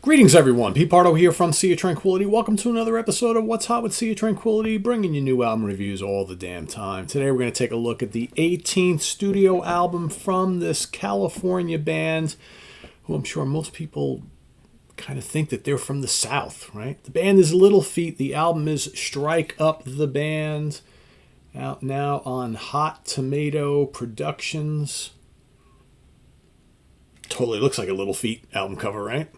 Greetings, everyone. Pete Pardo here from Sea of Tranquility. Welcome to another episode of What's Hot with Sea of Tranquility, bringing you new album reviews all the damn time. Today we're going to take a look at the 18th studio album from this California band, who I'm sure most people kind of think that they're from the South, right? The band is Little Feat. The album is Strike Up the Band, out now on Hot Tomato Productions. Totally looks like a Little Feat album cover, right?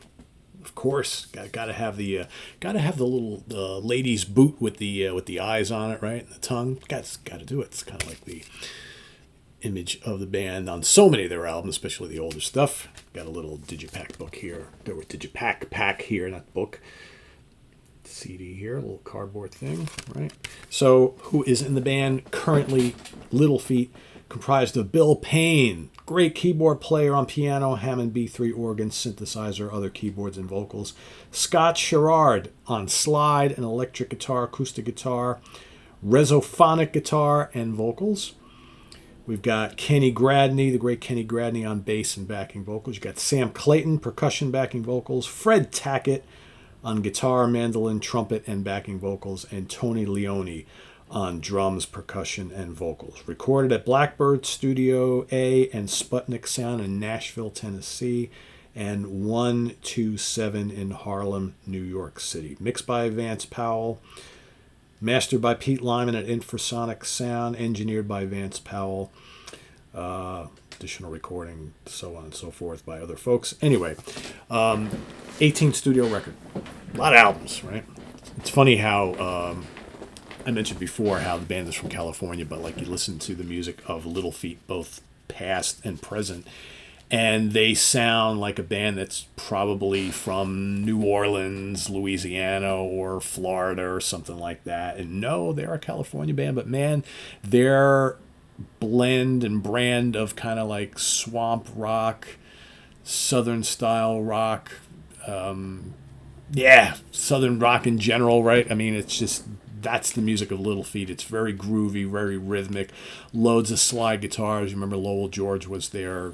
Of course, gotta have the little lady's boot with the eyes on it, right? And the tongue. Gotta do it. It's kind of like the image of the band on so many of their albums, especially the older stuff. Got a little digipack book here. There were digipack pack here, not book. CD here, a little cardboard thing, right? So, who is in the band currently? Little Feat, comprised of Bill Payne, great keyboard player on piano, Hammond B3 organ, synthesizer, other keyboards and vocals. Scott Sherrard on slide and electric guitar, acoustic guitar, resophonic guitar, and vocals. We've got Kenny Gradney, the great Kenny Gradney on bass and backing vocals. You've got Sam Clayton, percussion backing vocals. Fred Tackett on guitar, mandolin, trumpet, and backing vocals. And Tony Leone on drums, percussion, and vocals. Recorded at Blackbird Studio A and Sputnik Sound in Nashville, Tennessee, and 127 in Harlem, New York City. Mixed by Vance Powell. Mastered by Pete Lyman at Infrasonic Sound. Engineered by Vance Powell. Additional recording, so on and so forth, by other folks. Anyway, 18th studio record. A lot of albums, right? It's funny how I mentioned before how the band is from California, but like you listen to the music of Little Feat, both past and present, and they sound like a band that's probably from New Orleans, Louisiana, or Florida, or something like that. And no, they're a California band, but man, their blend and brand of kind of like swamp rock, southern style rock, southern rock in general, right? I mean, it's just, that's the music of Little Feat. It's very groovy, very rhythmic, loads of slide guitars. You remember Lowell George was their,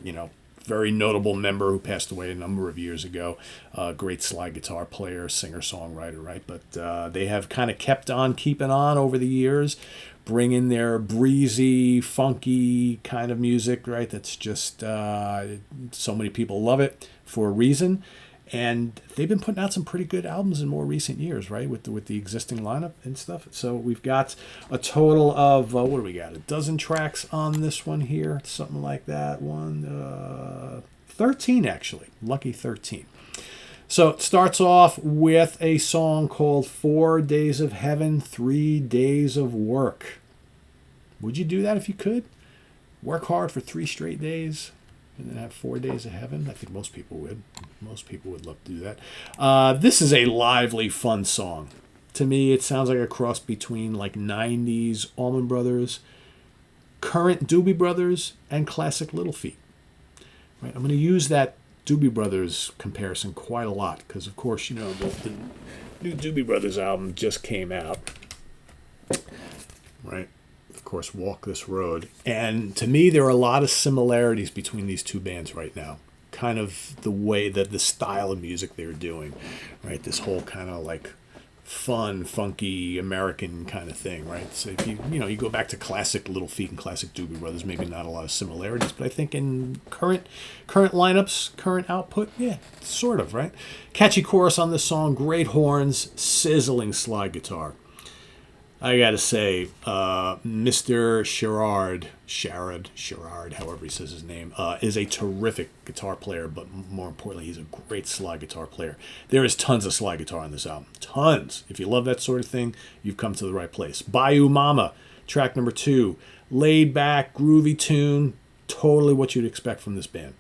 very notable member who passed away a number of years ago. Great slide guitar player, singer-songwriter, right? But they have kind of kept on keeping on over the years, bringing their breezy, funky kind of music, right? That's just, so many people love it for a reason. And they've been putting out some pretty good albums in more recent years, right, with the existing lineup and stuff. So we've got a total of, what do we got, a dozen tracks on this one here, something like that. 13, actually. Lucky 13. So it starts off with a song called 4 Days of Heaven, 3 Days of Work. Would you do that if you could? Work hard for 3 straight days? And then have 4 days of heaven? I think most people would. Most people would love to do that. This is a lively, fun song. To me, it sounds like a cross between like 90s Allman Brothers, current Doobie Brothers, and classic Little Feat. Right? I'm going to use that Doobie Brothers comparison quite a lot because, of course, the new Doobie Brothers album just came out. Right? Of course, Walk This Road. And to me, there are a lot of similarities between these two bands right now. Kind of the way that the style of music they're doing, right? This whole kind of like fun, funky American kind of thing, right? So if you go back to classic Little Feat and classic Doobie Brothers, maybe not a lot of similarities, but I think in current lineups, current output, yeah, sort of, right? Catchy chorus on this song, great horns, sizzling slide guitar. I gotta say, Mr. Sherrard, however he says his name, is a terrific guitar player, but more importantly, he's a great slide guitar player. There is tons of slide guitar on this album. Tons. If you love that sort of thing, you've come to the right place. Bayou Mama, track number 2. Laid back, groovy tune. Totally what you'd expect from this band.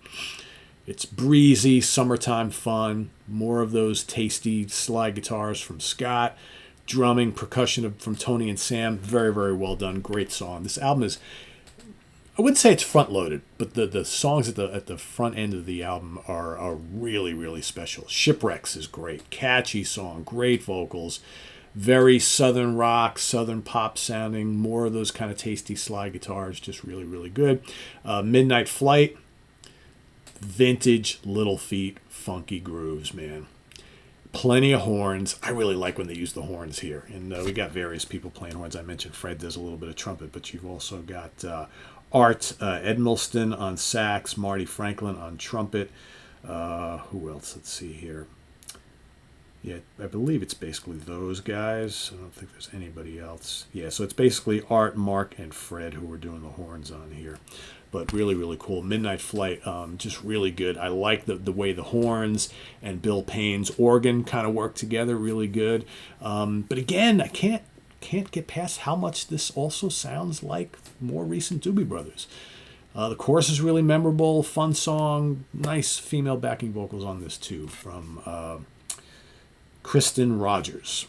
It's breezy, summertime fun. More of those tasty slide guitars from Scott. Drumming, percussion from Tony and Sam. Very, very well done. Great song. This album is, I wouldn't say it's front-loaded, but the songs at the front end of the album are really, really special. Shipwrecks is great. Catchy song. Great vocals. Very southern rock, southern pop sounding. More of those kind of tasty slide guitars. Just really, really good. Midnight Flight. Vintage Little Feat. Funky grooves, man. Plenty of horns. I really like when they use the horns here. And we got various people playing horns. I mentioned Fred does a little bit of trumpet, but you've also got Art Edmilston on sax, Marty Franklin on trumpet. Who else? Let's see here. Yeah, I believe it's basically those guys. I don't think there's anybody else. Yeah, so it's basically Art, Mark, and Fred who are doing the horns on here. But really, really cool. Midnight Flight, just really good. I like the way the horns and Bill Payne's organ kind of work together, really good. But again, I can't get past how much this also sounds like more recent Doobie Brothers. The chorus is really memorable, fun song, nice female backing vocals on this too from Kristen Rogers.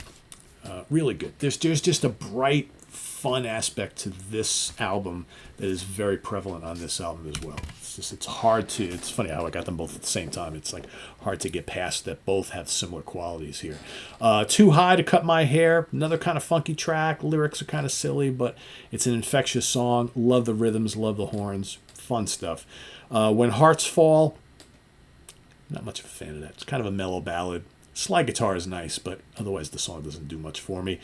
Really good. There's just a bright, fun aspect to this album that is very prevalent on this album as well. It's hard to, it's funny how I got them both at the same time. It's like hard to get past that both have similar qualities here. Too High to Cut My Hair, another kind of funky track. Lyrics are kind of silly, but it's an infectious song. Love the rhythms, love the horns, fun stuff. When Hearts Fall, not much of a fan of that. It's kind of a mellow ballad. Slide guitar is nice, but otherwise the song doesn't do much for me.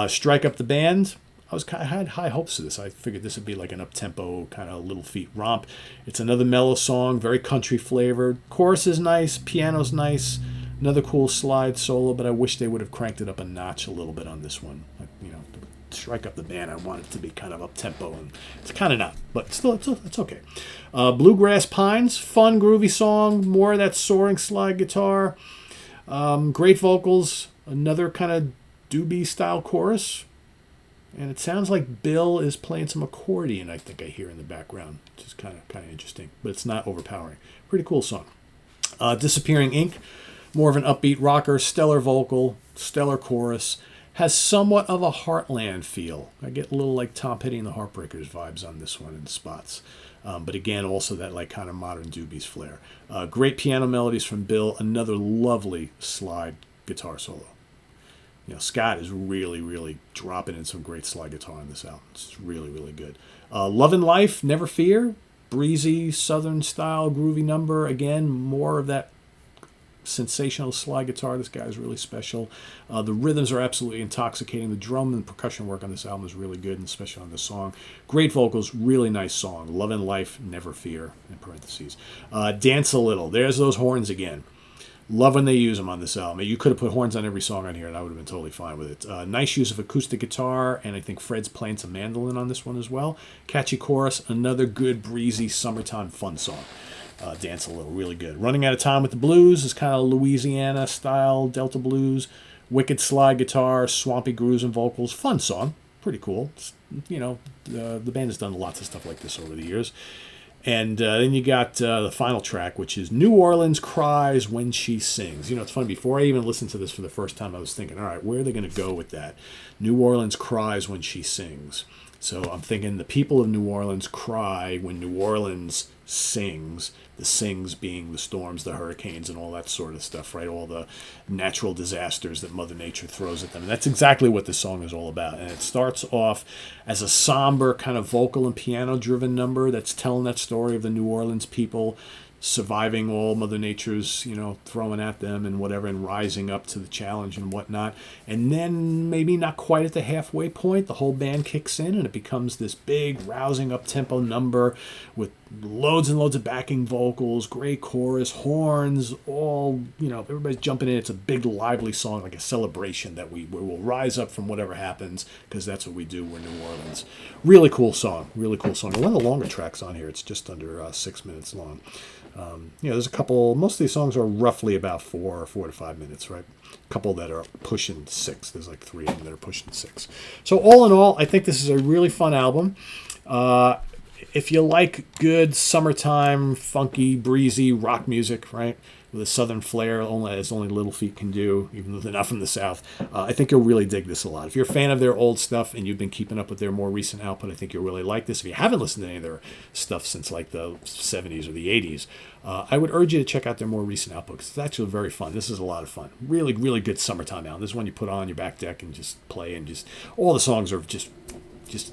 Strike Up the Band. I had high hopes of this. I figured this would be like an up-tempo kind of Little Feat romp. It's another mellow song, very country flavored. Chorus is nice, piano's nice. Another cool slide solo, but I wish they would have cranked it up a notch a little bit on this one. Strike Up the Band, I want it to be kind of up-tempo, and it's kind of not, but still, it's okay. Bluegrass Pines, fun, groovy song, more of that soaring slide guitar. Great vocals, another kind of doobie-style chorus. And it sounds like Bill is playing some accordion, I think I hear in the background, which is kind of interesting, but it's not overpowering. Pretty cool song. Disappearing Ink, more of an upbeat rocker, stellar vocal, stellar chorus, has somewhat of a Heartland feel. I get a little like Tom Petty and the Heartbreakers vibes on this one in spots. But again, also that like kind of modern doobies flair. Great piano melodies from Bill, another lovely slide guitar solo. Scott is really, really dropping in some great slide guitar on this album. It's really, really good. Love and Life, Never Fear, breezy, southern style, groovy number. Again, more of that sensational slide guitar. This guy is really special. The rhythms are absolutely intoxicating. The drum and percussion work on this album is really good, and especially on this song. Great vocals, really nice song. Love and Life, Never Fear, in parentheses. Dance a Little. There's those horns again. Love when they use them on this album. You could have put horns on every song on here, and I would have been totally fine with it. Nice use of acoustic guitar, and I think Fred's playing some mandolin on this one as well. Catchy chorus, another good, breezy, summertime fun song. Dance a Little, really good. Running Out of Time with the Blues is kind of Louisiana-style Delta blues. Wicked slide guitar, swampy grooves and vocals. Fun song, pretty cool. The band has done lots of stuff like this over the years. And then you got the final track, which is New Orleans Cries When She Sings. It's funny, before I even listened to this for the first time, I was thinking, all right, where are they going to go with that? New Orleans Cries When She Sings. So I'm thinking the people of New Orleans cry when New Orleans sings, the sings being the storms, the hurricanes, and all that sort of stuff, right? All the natural disasters that Mother Nature throws at them. And that's exactly what this song is all about. And it starts off as a somber kind of vocal and piano-driven number that's telling that story of the New Orleans people surviving all Mother Nature's, throwing at them and whatever, and rising up to the challenge and whatnot. And then maybe not quite at the halfway point, the whole band kicks in and it becomes this big, rousing up-tempo number with loads and loads of backing vocals, great chorus, horns, all, everybody's jumping in. It's a big, lively song, like a celebration that we will rise up from whatever happens, because that's what we do. We're New Orleans. Really cool song. Really cool song. And one of the longer tracks on here. It's just under 6 minutes long. There's a couple, most of these songs are roughly about 4 to 5 minutes, right? A couple that are pushing 6. There's like 3 of them that are pushing 6. So all in all, I think this is a really fun album. If you like good summertime, funky, breezy rock music, right, with a southern flair, as only Little Feat can do, even though they're not from the South, I think you'll really dig this a lot. If you're a fan of their old stuff and you've been keeping up with their more recent output, I think you'll really like this. If you haven't listened to any of their stuff since like the 70s or the 80s, I would urge you to check out their more recent output, because it's actually very fun. This is a lot of fun. Really, really good summertime album. This is one you put on your back deck and just play, and just all the songs are just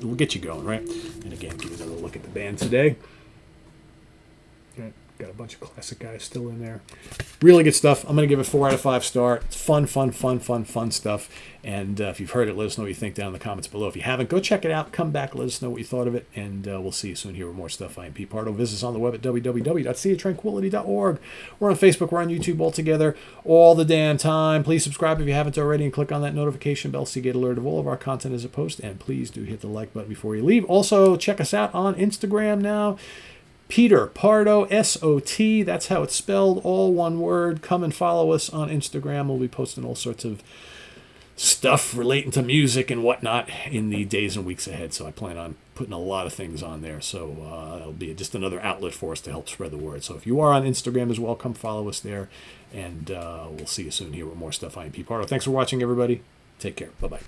will get you going, right? And again, give you another look at the band today. Okay. Got a bunch of classic guys still in there. Really good stuff. I'm going to give it 4 out of 5 star. It's fun stuff. And if you've heard it, let us know what you think down in the comments below. If you haven't, go check it out. Come back, let us know what you thought of it. And we'll see you soon here with more stuff. I am Pete Pardo. Visit us on the web at www.seaoftranquility.org. We're on Facebook. We're on YouTube all together all the damn time. Please subscribe if you haven't already and click on that notification bell so you get alert of all of our content as a post. And please do hit the like button before you leave. Also, check us out on Instagram now. Peter Pardo, S-O-T. That's how it's spelled, all one word. Come and follow us on Instagram. We'll be posting all sorts of stuff relating to music and whatnot in the days and weeks ahead. So I plan on putting a lot of things on there. So it'll be just another outlet for us to help spread the word. So if you are on Instagram as well, come follow us there. And we'll see you soon here with more stuff. I am Pete Pardo. Thanks for watching, everybody. Take care. Bye-bye.